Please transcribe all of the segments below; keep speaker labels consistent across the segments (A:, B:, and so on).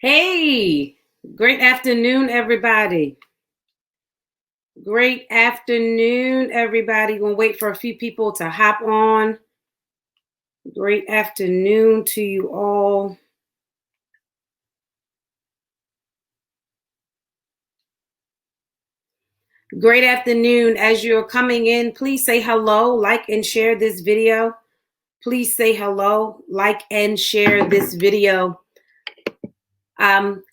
A: Hey, great afternoon, everybody. Great afternoon, everybody. Gonna wait for a few people to hop on. Great afternoon to you all. Great afternoon. As you're coming in, please say hello, like, and share this video. Please say hello, like, and share this video.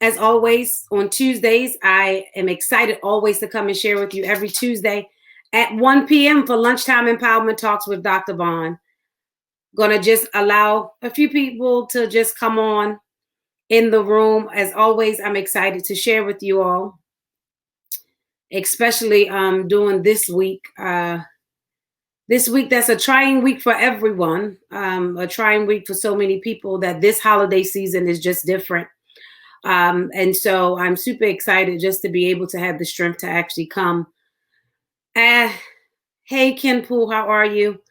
A: As always, on Tuesdays, I am excited always to come and share with you every Tuesday at 1 p.m. for Lunchtime Empowerment Talks with Dr. Vaughn. Gonna just allow a few people to just come on in the room. As always, I'm excited to share with you all, especially during this week. This week, that's a trying week for everyone, a trying week for so many people that this holiday season is just different. And so I'm super excited just to be able to have the strength to actually come. Hey, Ken Poole, how are you?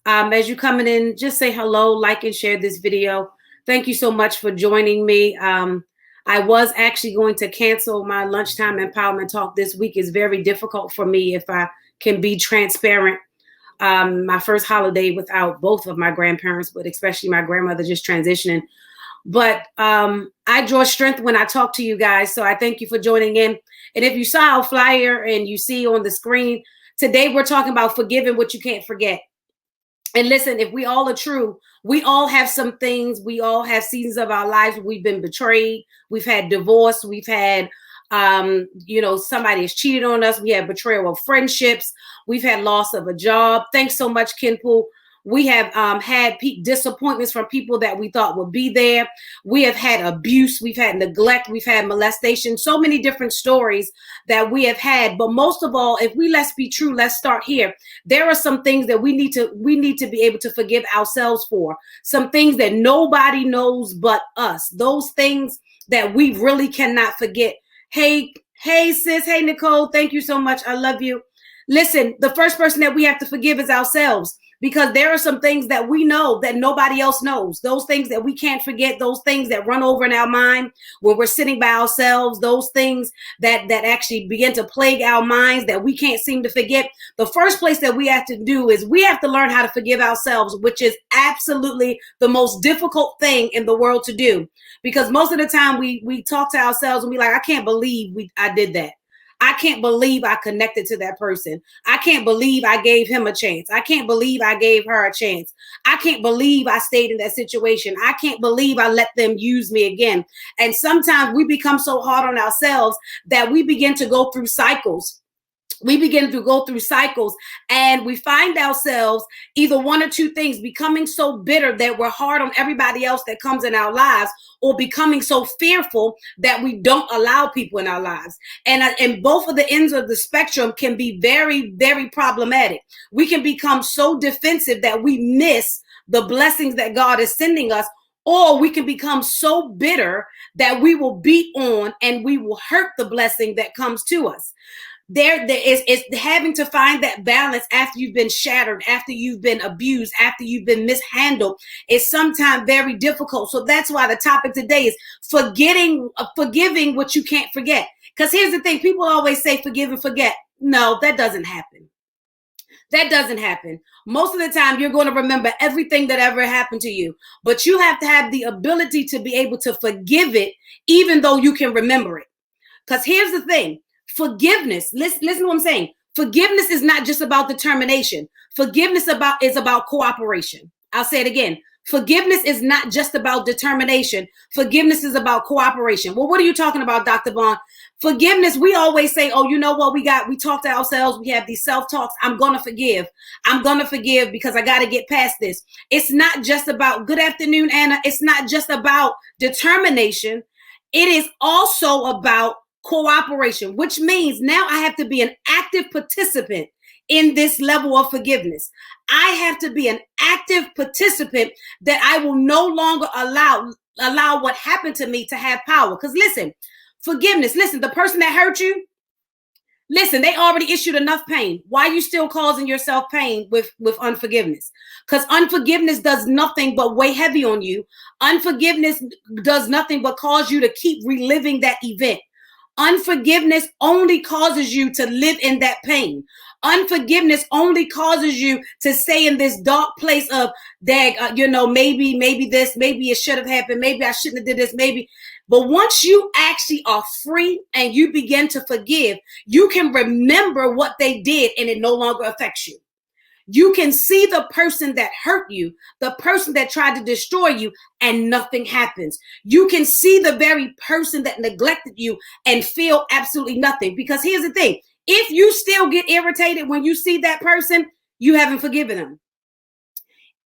A: As you're coming in, just say hello, like, and share this video. Thank you so much for joining me. I was actually going to cancel my Lunchtime Empowerment Talk this week. It's very difficult for me, if I can be transparent. My first holiday without both of my grandparents, but especially my grandmother just transitioning. But I draw strength when I talk to you guys. So I thank you for joining in. And if you saw our flyer and you see on the screen, today we're talking about forgiving what you can't forget. And listen, if we all are true, we all have some things. We all have seasons of our lives. We've been betrayed. We've had divorce. We've had, somebody has cheated on us. We have betrayal of friendships. We've had loss of a job. Thanks so much, Ken Poole. We have had disappointments from people that we thought would be there. We have had abuse. We've had neglect. We've had molestation. So many different stories that we have had. But most of all, if let's be true, let's start here. There are some things that we need to be able to forgive ourselves for. Some things that nobody knows but us. Those things that we really cannot forget. Hey, sis. Hey, Nicole. Thank you so much. I love you. Listen, the first person that we have to forgive is ourselves. Because there are some things that we know that nobody else knows. Those things that we can't forget, those things that run over in our mind when we're sitting by ourselves, those things that actually begin to plague our minds that we can't seem to forget. The first place that we have to do is we have to learn how to forgive ourselves, which is absolutely the most difficult thing in the world to do. Because most of the time we talk to ourselves and we like, I can't believe I did that. I can't believe I connected to that person. I can't believe I gave him a chance. I can't believe I gave her a chance. I can't believe I stayed in that situation. I can't believe I let them use me again. And sometimes we become so hard on ourselves that we begin to go through cycles. And we find ourselves either one or two things: becoming so bitter that we're hard on everybody else that comes in our lives, or becoming so fearful that we don't allow people in our lives. And both of the ends of the spectrum can be very, very problematic. We can become so defensive that we miss the blessings that God is sending us, or we can become so bitter that we will beat on and we will hurt the blessing that comes to us. There is having to find that balance after you've been shattered, after you've been abused, after you've been mishandled. It's sometimes very difficult. So that's why the topic today is forgiving what you can't forget. Because here's the thing: people always say forgive and forget. No, that doesn't happen. That doesn't happen. Most of the time, you're going to remember everything that ever happened to you, but you have to have the ability to be able to forgive it, even though you can remember it. Because here's the thing: forgiveness, listen to what I'm saying. Forgiveness is not just about determination. Forgiveness is about cooperation. I'll say it again. Forgiveness is not just about determination. Forgiveness is about cooperation. Well, what are you talking about, Dr. Vaughn? Forgiveness, we always say, oh, you know what? We talk to ourselves. We have these self-talks. I'm going to forgive. I'm going to forgive because I got to get past this. It's not just about, good afternoon, Anna. It's not just about determination. It is also about cooperation, which means now I have to be an active participant in this level of forgiveness. I have to be an active participant, that I will no longer allow what happened to me to have power. Because listen, forgiveness, the person that hurt you, Listen, they already issued enough pain. Why are you still causing yourself pain with unforgiveness? Because unforgiveness does nothing but weigh heavy on you. Unforgiveness does nothing but cause you to keep reliving that event. Unforgiveness only causes you to live in that pain. Unforgiveness only causes you to stay in this dark place of, maybe this, maybe it should have happened, maybe I shouldn't have did this, maybe. But once you actually are free and you begin to forgive, you can remember what they did and it no longer affects you. You can see the person that hurt you, the person that tried to destroy you, and nothing happens. You can see the very person that neglected you and feel absolutely nothing. Because here's the thing. If you still get irritated when you see that person, you haven't forgiven them.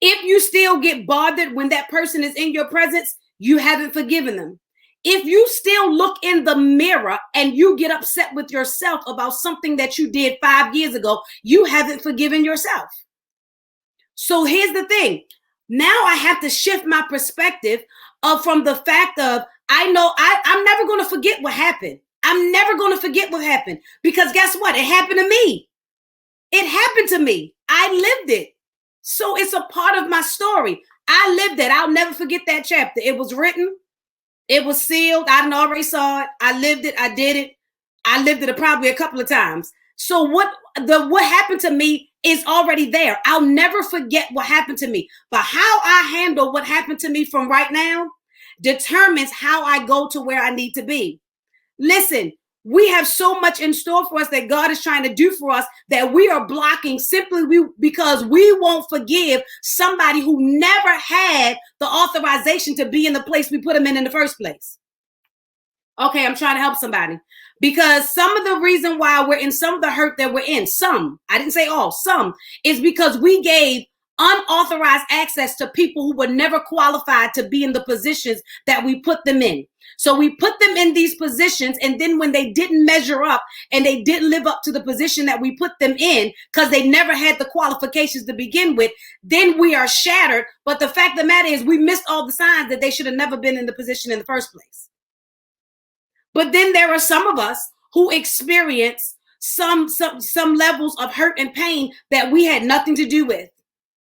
A: If you still get bothered when that person is in your presence, you haven't forgiven them. If you still look in the mirror and you get upset with yourself about something that you did 5 years ago, you haven't forgiven yourself. So here's the thing. Now I have to shift my perspective from the fact of, I know I'm never going to forget what happened. I'm never going to forget what happened, because guess what? It happened to me. It happened to me. I lived it. So it's a part of my story. I lived it. I'll never forget that chapter. It was written. It was sealed. I already saw it. I lived it. I did it. I lived it probably a couple of times. So what happened to me is already there. I'll never forget what happened to me. But how I handle what happened to me from right now determines how I go to where I need to be. Listen, we have so much in store for us that God is trying to do for us that we are blocking simply because we won't forgive somebody who never had the authorization to be in the place we put them in the first place. Okay, I'm trying to help somebody. Because some of the reason why we're in some of the hurt that we're in, some, I didn't say all, some, is because we gave unauthorized access to people who were never qualified to be in the positions that we put them in. So we put them in these positions, and then when they didn't measure up and they didn't live up to the position that we put them in because they never had the qualifications to begin with, then we are shattered. But the fact of the matter is we missed all the signs that they should have never been in the position in the first place. But then there are some of us who experience some levels of hurt and pain that we had nothing to do with.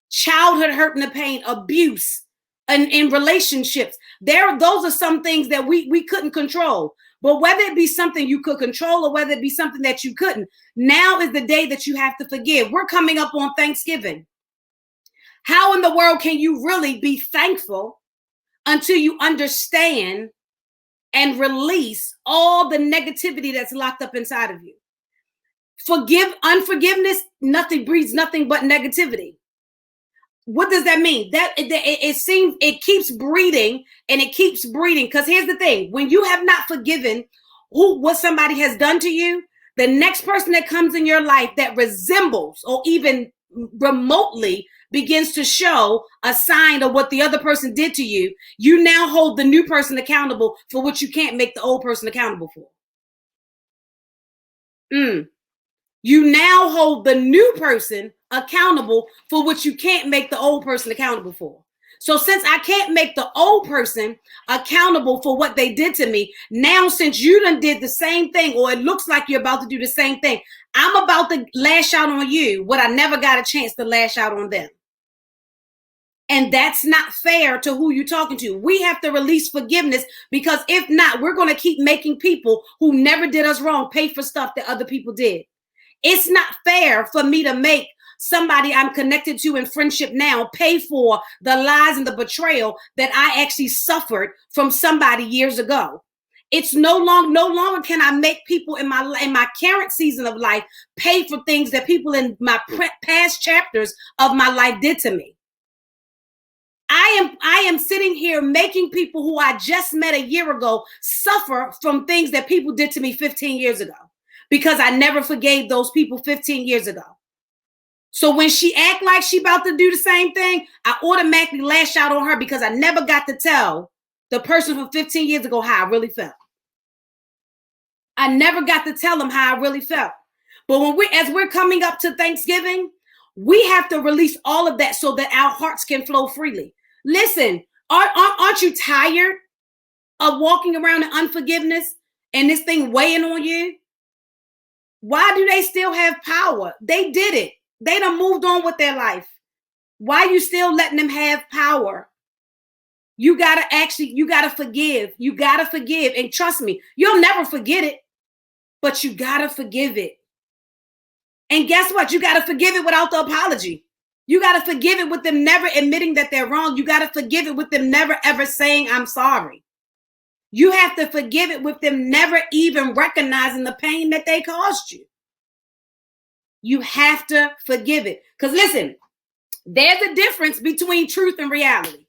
A: Childhood hurt and pain, abuse, and in relationships. Those are some things that we couldn't control. But whether it be something you could control or whether it be something that you couldn't, now is the day that you have to forgive. We're coming up on Thanksgiving. How in the world can you really be thankful until you understand and release all the negativity that's locked up inside of you? Unforgiveness, nothing breeds nothing but negativity. What does that mean? That it seems it keeps breeding and it keeps breeding. Because here's the thing: when you have not forgiven what somebody has done to you, the next person that comes in your life that resembles or even remotely begins to show a sign of what the other person did to you, you now hold the new person accountable for what you can't make the old person accountable for. You now hold the new person accountable for what you can't make the old person accountable for. So since I can't make the old person accountable for what they did to me, now since you done did the same thing, or it looks like you're about to do the same thing, I'm about to lash out on you what I never got a chance to lash out on them. And that's not fair to who you're talking to. We have to release forgiveness, because if not, we're going to keep making people who never did us wrong pay for stuff that other people did. It's not fair for me to make somebody I'm connected to in friendship now pay for the lies and the betrayal that I actually suffered from somebody years ago. It's no longer can I make people in my current season of life pay for things that people in my past chapters of my life did to me. I am sitting here making people who I just met a year ago suffer from things that people did to me 15 years ago, because I never forgave those people 15 years ago. So when she act like she about to do the same thing, I automatically lash out on her, because I never got to tell the person from 15 years ago how I really felt. I never got to tell them how I really felt. But as we're coming up to Thanksgiving, we have to release all of that so that our hearts can flow freely. Listen, aren't you tired of walking around in unforgiveness and this thing weighing on you? Why do they still have power? They did it. They done moved on with their life. Why are you still letting them have power? You gotta forgive. You gotta forgive. And trust me, you'll never forget it, but you gotta forgive it. And guess what? You gotta forgive it without the apology. You gotta forgive it with them never admitting that they're wrong. You gotta forgive it with them never ever saying, I'm sorry. You have to forgive it with them never even recognizing the pain that they caused you. You have to forgive it. Because listen, there's a difference between truth and reality.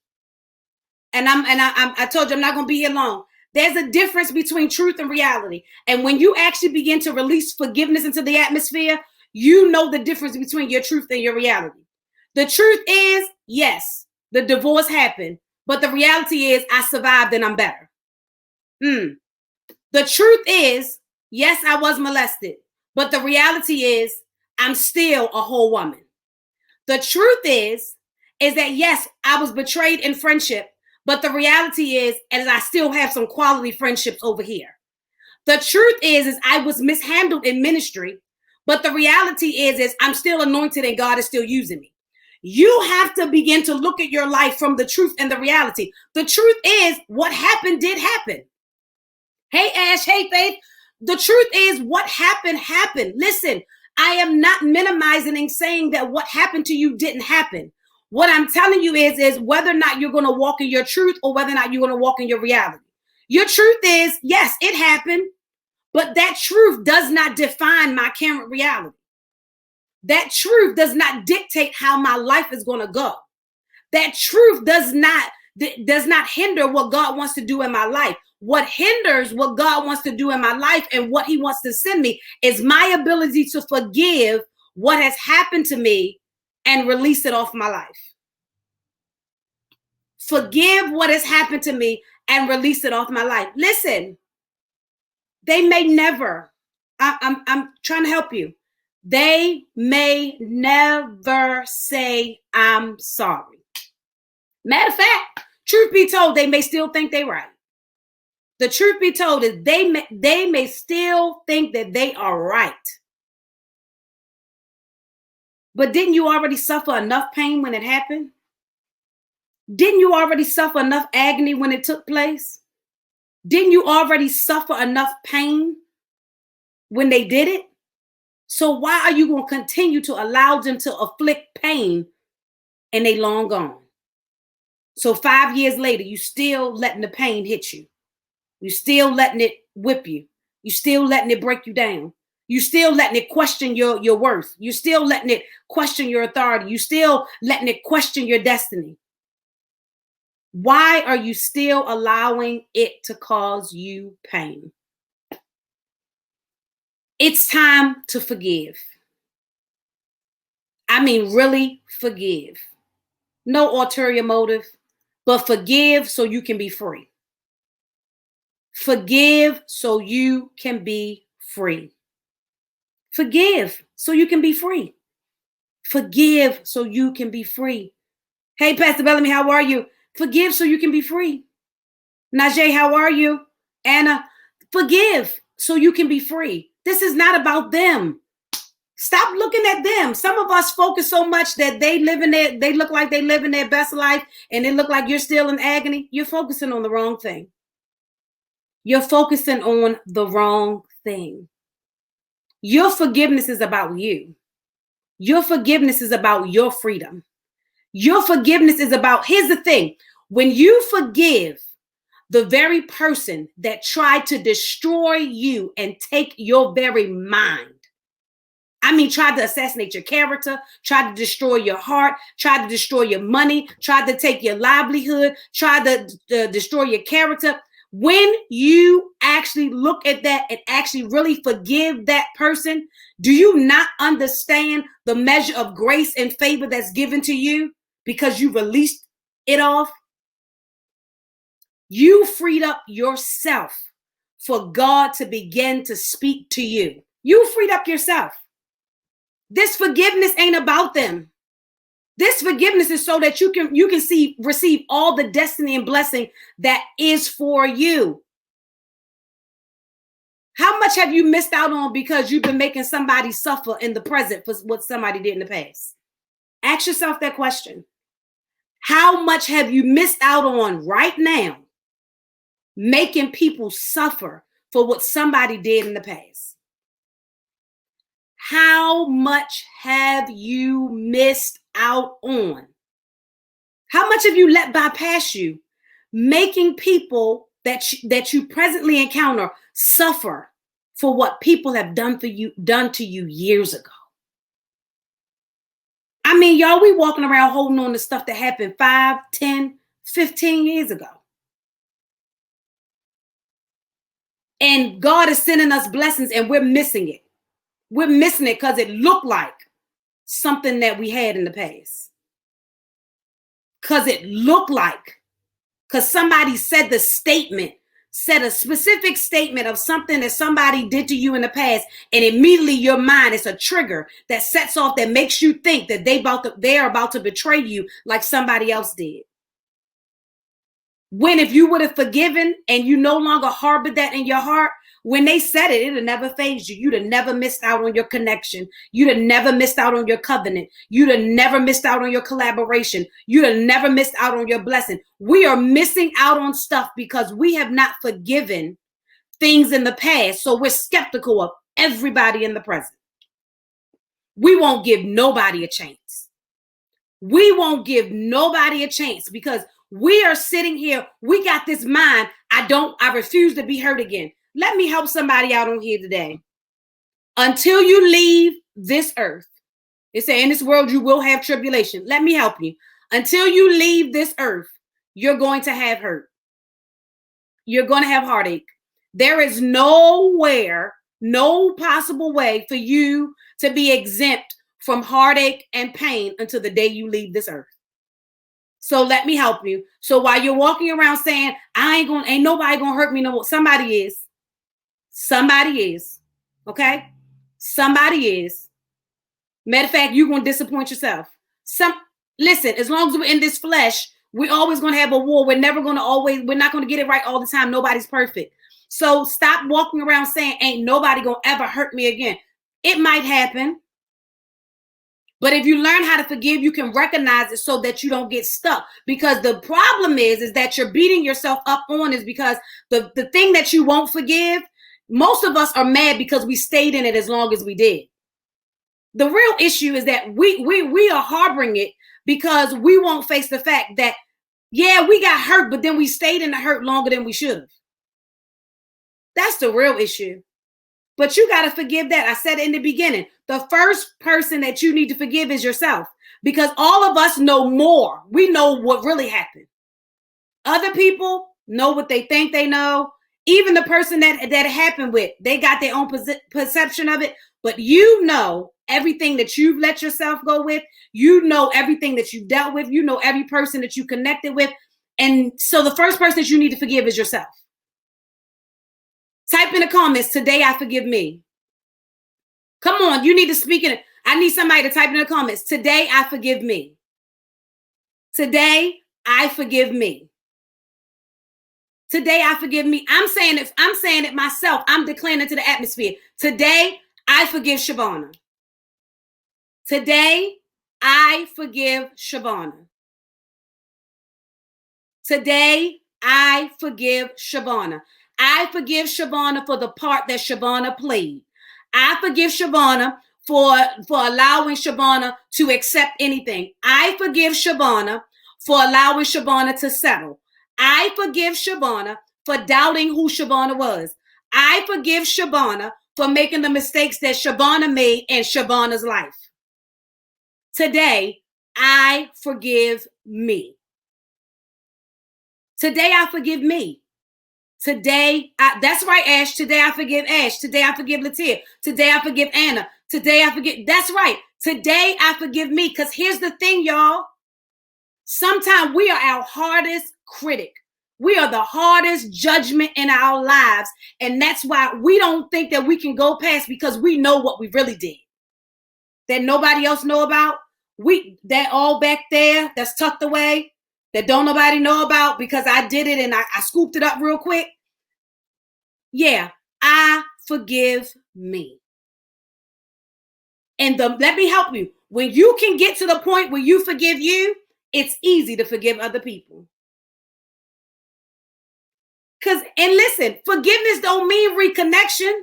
A: And I told you I'm not going to be here long. There's a difference between truth and reality. And when you actually begin to release forgiveness into the atmosphere, you know the difference between your truth and your reality. The truth is, yes, the divorce happened. But the reality is I survived and I'm better. The truth is, yes, I was molested, but the reality is I'm still a whole woman. The truth is that yes, I was betrayed in friendship, but the reality is I still have some quality friendships over here. The truth is I was mishandled in ministry, but the reality is I'm still anointed and God is still using me. You have to begin to look at your life from the truth and the reality. The truth is what happened did happen. Hey, Ash. Hey, Faith. The truth is what happened happened. Listen, I am not minimizing and saying that what happened to you didn't happen. What I'm telling you is whether or not you're going to walk in your truth or whether or not you're going to walk in your reality. Your truth is, yes, it happened, but that truth does not define my current reality. That truth does not dictate how my life is going to go. That truth does not hinder what God wants to do in my life. What hinders what God wants to do in my life and what he wants to send me is my ability to forgive what has happened to me and release it off my life. Forgive what has happened to me and release it off my life. Listen, they may never, I'm trying to help you. They may never say, I'm sorry. Matter of fact, truth be told, they may still think they're right. The truth be told is they may still think that they are right. But didn't you already suffer enough pain when it happened? Didn't you already suffer enough agony when it took place? Didn't you already suffer enough pain when they did it? So why are you going to continue to allow them to afflict pain and they long gone? So 5 years later, you still letting the pain hit you. You still letting it whip you. You still letting it break you down. You still letting it question your worth. You still letting it question your authority. You still letting it question your destiny. Why are you still allowing it to cause you pain? It's time to forgive. I mean, really forgive. No ulterior motive, but forgive so you can be free. Forgive so you can be free. Forgive so you can be free. Forgive so you can be free. Hey, Pastor Bellamy, how are you? Forgive so you can be free. Najee, how are you? Anna, forgive so you can be free. This is not about them. Stop looking at them. Some of us focus so much that they look like they live in their best life and it look like you're still in agony. You're focusing on the wrong thing. You're focusing on the wrong thing. Your forgiveness is about you. Your forgiveness is about your freedom. Your forgiveness is about, here's the thing. When you forgive the very person that tried to destroy you and take your very mind, I mean, tried to assassinate your character, tried to destroy your heart, tried to destroy your money, tried to take your livelihood, tried to destroy your character. When you actually look at that and actually really forgive that person, do you not understand the measure of grace and favor that's given to you because you released it off? You freed up yourself for God to begin to speak to you. You freed up yourself. This forgiveness ain't about them. This forgiveness is so that you can receive all the destiny and blessing that is for you. How much have you missed out on because you've been making somebody suffer in the present for what somebody did in the past? Ask yourself that question. How much have you missed out on right now making people suffer for what somebody did in the past? How much have you missed out on? How much have you let bypass you, making people that you presently encounter suffer for what people have done to you years ago? I mean, y'all, we walking around holding on to stuff that happened 5, 10, 15 years ago. And God is sending us blessings and we're missing it. We're missing it because it looked like something that we had in the past. Because it looked like, because somebody said a specific statement of something that somebody did to you in the past, and immediately your mind is a trigger that sets off, that makes you think that they're about to betray you like somebody else did. When if you would have forgiven and you no longer harbored that in your heart, when they said it, it'd have never fazed you. You'd have never missed out on your connection. You'd have never missed out on your covenant. You'd have never missed out on your collaboration. You'd have never missed out on your blessing. We are missing out on stuff because we have not forgiven things in the past. So we're skeptical of everybody in the present. We won't give nobody a chance. We won't give nobody a chance because we are sitting here. We got this mind. I refuse to be hurt again. Let me help somebody out on here today. Until you leave this earth, it says in this world you will have tribulation. Let me help you. Until you leave this earth, you're going to have hurt. You're going to have heartache. There is nowhere, no possible way for you to be exempt from heartache and pain until the day you leave this earth. So let me help you. So while you're walking around saying, ain't nobody gonna hurt me no more, somebody is. Somebody is. Okay? Somebody is. Matter of fact, you're gonna disappoint yourself. Listen, as long as we're in this flesh, we're always gonna have a war. We're not gonna get it right all the time. Nobody's perfect. So stop walking around saying, ain't nobody gonna ever hurt me again. It might happen. But if you learn how to forgive, you can recognize it so that you don't get stuck. Because the problem is that you're beating yourself up on is because the thing that you won't forgive, most of us are mad because we stayed in it as long as we did. The real issue is that we are harboring it because we won't face the fact that, yeah, we got hurt, but then we stayed in the hurt longer than we should have. That's the real issue. But you got to forgive that. I said it in the beginning. The first person that you need to forgive is yourself, because all of us know more. We know what really happened. Other people know what they think they know. Even the person that happened with, they got their own perception of it. But you know everything that you've let yourself go with. You know everything that you've dealt with. You know every person that you connected with. And so the first person that you need to forgive is yourself. Type in the comments, today I forgive me. Come on, you need to speak in it. I need somebody to type in the comments, today I forgive me. Today I forgive me. Today I forgive me. I'm saying it myself. I'm declaring it to the atmosphere. Today I forgive Shabana. Today I forgive Shabana. Today I forgive Shabana. I forgive Shabana for the part that Shabana played. I forgive Shabana for allowing Shabana to accept anything. I forgive Shabana for allowing Shabana to settle. I forgive Shabana for doubting who Shabana was. I forgive Shabana for making the mistakes that Shabana made in Shabana's life. Today, I forgive me. Today, I forgive me. Today, that's right, Ash. Today I forgive Ash. Today I forgive Latia. Today I forgive Anna. Today I forgive. That's right. Today I forgive me. Because here's the thing, y'all. Sometimes we are our hardest critic. We are the hardest judgment in our lives. And that's why we don't think that we can go past, because we know what we really did that nobody else know about. That all back there that's tucked away that don't nobody know about because I did it and I scooped it up real quick. Yeah, I forgive me. And let me help you. When you can get to the point where you forgive you, it's easy to forgive other people. And listen, forgiveness don't mean reconnection.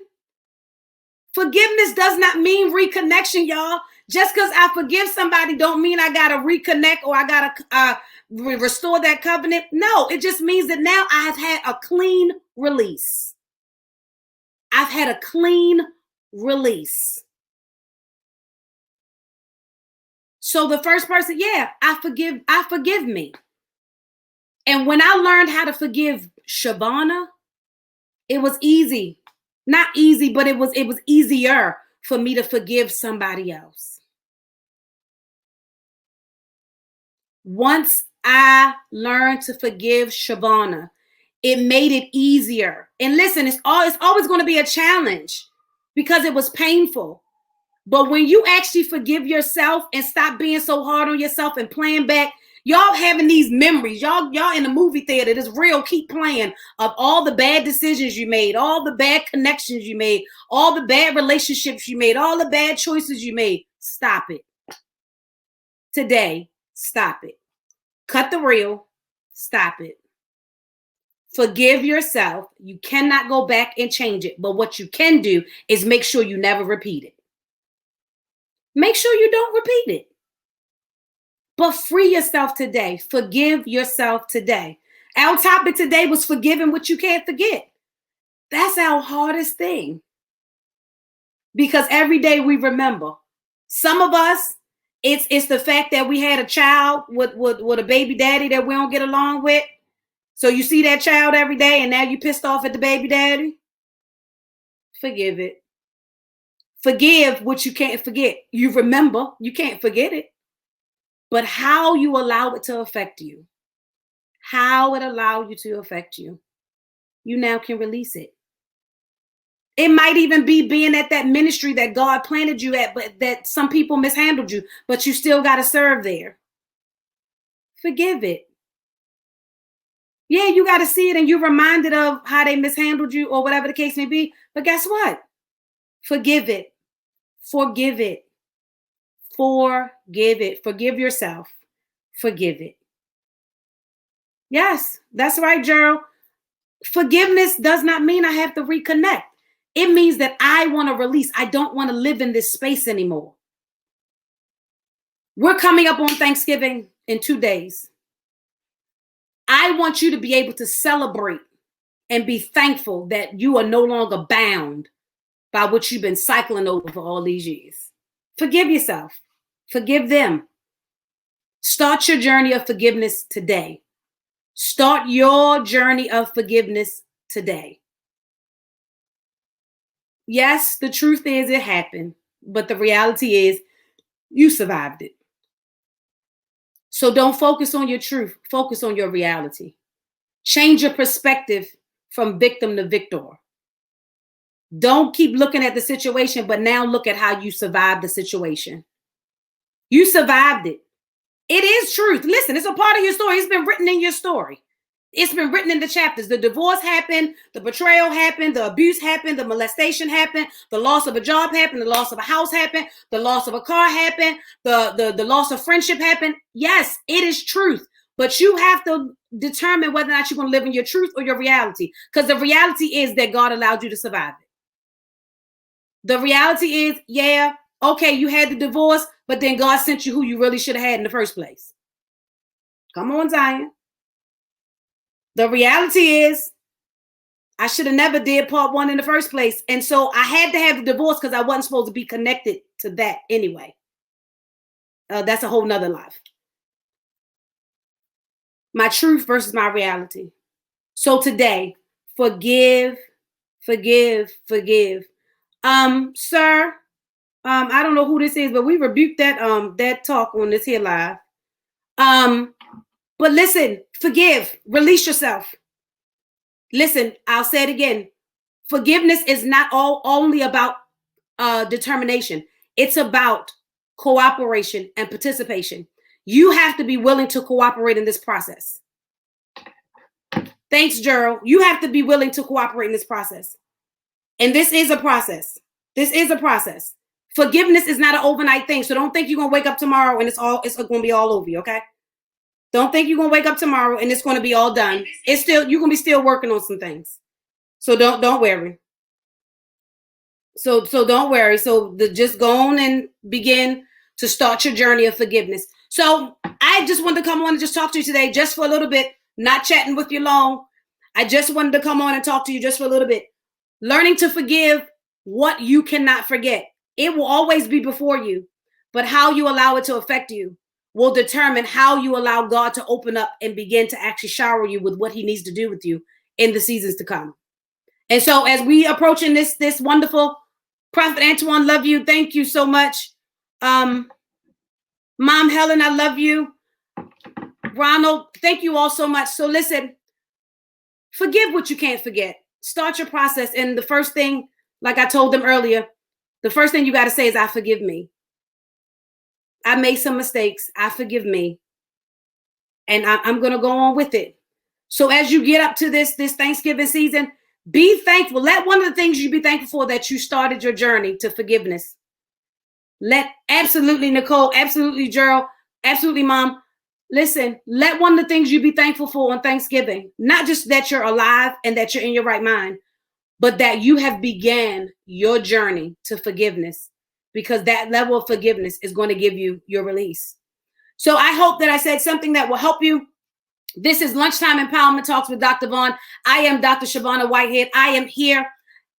A: Forgiveness does not mean reconnection, y'all. Just because I forgive somebody don't mean I got to reconnect or I got to restore that covenant. No, it just means that now I have had a clean release. I've had a clean release. So the first person, yeah, I forgive me. And when I learned how to forgive Shabana, it was easy. Not easy, but it was easier for me to forgive somebody else. Once I learned to forgive Shabana, it made it easier. And listen, it's always going to be a challenge because it was painful. But when you actually forgive yourself and stop being so hard on yourself and playing back, y'all having these memories, y'all in the movie theater, this reel keep playing of all the bad decisions you made, all the bad connections you made, all the bad relationships you made, all the bad choices you made. Stop it. Today, stop it. Cut the reel. Stop it. Forgive yourself. You cannot go back and change it. But what you can do is make sure you never repeat it. Make sure you don't repeat it. But free yourself today. Forgive yourself today. Our topic today was forgiving what you can't forget. That's our hardest thing. Because every day we remember. Some of us, it's the fact that we had a child with a baby daddy that we don't get along with. So you see that child every day and now you pissed off at the baby daddy. Forgive it. Forgive what you can't forget. You remember, you can't forget it. But how you allow it to affect you, how it allows you to affect you, you now can release it. It might even be being at that ministry that God planted you at, but that some people mishandled you, but you still got to serve there. Forgive it. Yeah, you got to see it and you're reminded of how they mishandled you or whatever the case may be. But guess what? Forgive it. Forgive it. Forgive it. Forgive yourself. Forgive it. Yes, that's right, Gerald. Forgiveness does not mean I have to reconnect. It means that I want to release. I don't want to live in this space anymore. We're coming up on Thanksgiving in 2 days. I want you to be able to celebrate and be thankful that you are no longer bound by what you've been cycling over for all these years. Forgive yourself. Forgive them. Start your journey of forgiveness today. Start your journey of forgiveness today. Yes, the truth is it happened, but the reality is you survived it. So don't focus on your truth. Focus on your reality. Change your perspective from victim to victor. Don't keep looking at the situation, but now look at how you survived the situation. You survived it. It is truth. Listen, it's a part of your story. It's been written in your story. It's been written in the chapters. The divorce happened, the betrayal happened, the abuse happened, the molestation happened, the loss of a job happened, the loss of a house happened, the loss of a car happened, the loss of friendship happened. Yes, it is truth. But you have to determine whether or not you're going to live in your truth or your reality. Because the reality is that God allowed you to survive it. The reality is, yeah, okay, you had the divorce, but then God sent you who you really should have had in the first place. Come on, Zion. The reality is, I should have never did part 1 in the first place. And so I had to have the divorce because I wasn't supposed to be connected to that anyway. That's a whole nother life. My truth versus my reality. So today, forgive, forgive, forgive. Sir, I don't know who this is, but we rebuked that talk on this here live. But listen, forgive, release yourself. Listen, I'll say it again. Forgiveness is not only about determination. It's about cooperation and participation. You have to be willing to cooperate in this process. Thanks, Gerald. You have to be willing to cooperate in this process. And this is a process. This is a process. Forgiveness is not an overnight thing. So don't think you're going to wake up tomorrow and it's going to be all over you, okay? Don't think you're going to wake up tomorrow and it's going to be all done. It's still, you're going to be still working on some things. So don't worry. So don't worry. So just go on and begin to start your journey of forgiveness. So I just wanted to come on and just talk to you today, just for a little bit, not chatting with you long. I just wanted to come on and talk to you just for a little bit. Learning to forgive what you cannot forget. It will always be before you, but how you allow it to affect you will determine how you allow God to open up and begin to actually shower you with what he needs to do with you in the seasons to come. And so as we approaching this wonderful Prophet Antoine, love you. Thank you so much. Mom Helen, I love you. Ronald, thank you all so much. So listen, forgive what you can't forget. Start your process. And the first thing, like I told them earlier, the first thing you got to say is, I forgive me. I made some mistakes. I forgive me. And I'm going to go on with it. So as you get up to this Thanksgiving season, be thankful. Let one of the things you be thankful for that you started your journey to forgiveness. Absolutely, Nicole, absolutely, Gerald, absolutely, Mom. Listen, let one of the things you be thankful for on Thanksgiving, not just that you're alive and that you're in your right mind, but that you have began your journey to forgiveness, because that level of forgiveness is going to give you your release. So I hope that I said something that will help you. This is Lunchtime Empowerment Talks with Dr. Vaughn. I am Dr. Shavonna Whitehead. I am here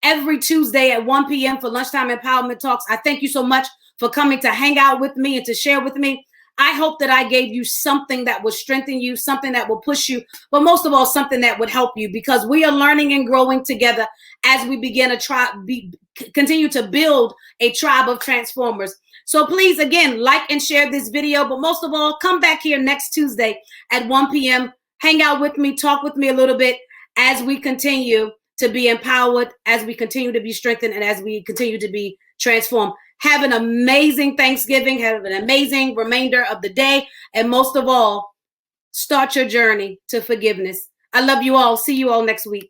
A: every Tuesday at 1 p.m. for Lunchtime Empowerment Talks. I thank you so much for coming to hang out with me and to share with me. I hope that I gave you something that will strengthen you, something that will push you, but most of all, something that would help you, because we are learning and growing together as we begin to continue to build a tribe of transformers. So please, again, like and share this video, but most of all, come back here next Tuesday at 1 p.m. Hang out with me, talk with me a little bit as we continue to be empowered, as we continue to be strengthened, and as we continue to be transformed. Have an amazing Thanksgiving. Have an amazing remainder of the day. And most of all, start your journey to forgiveness. I love you all. See you all next week.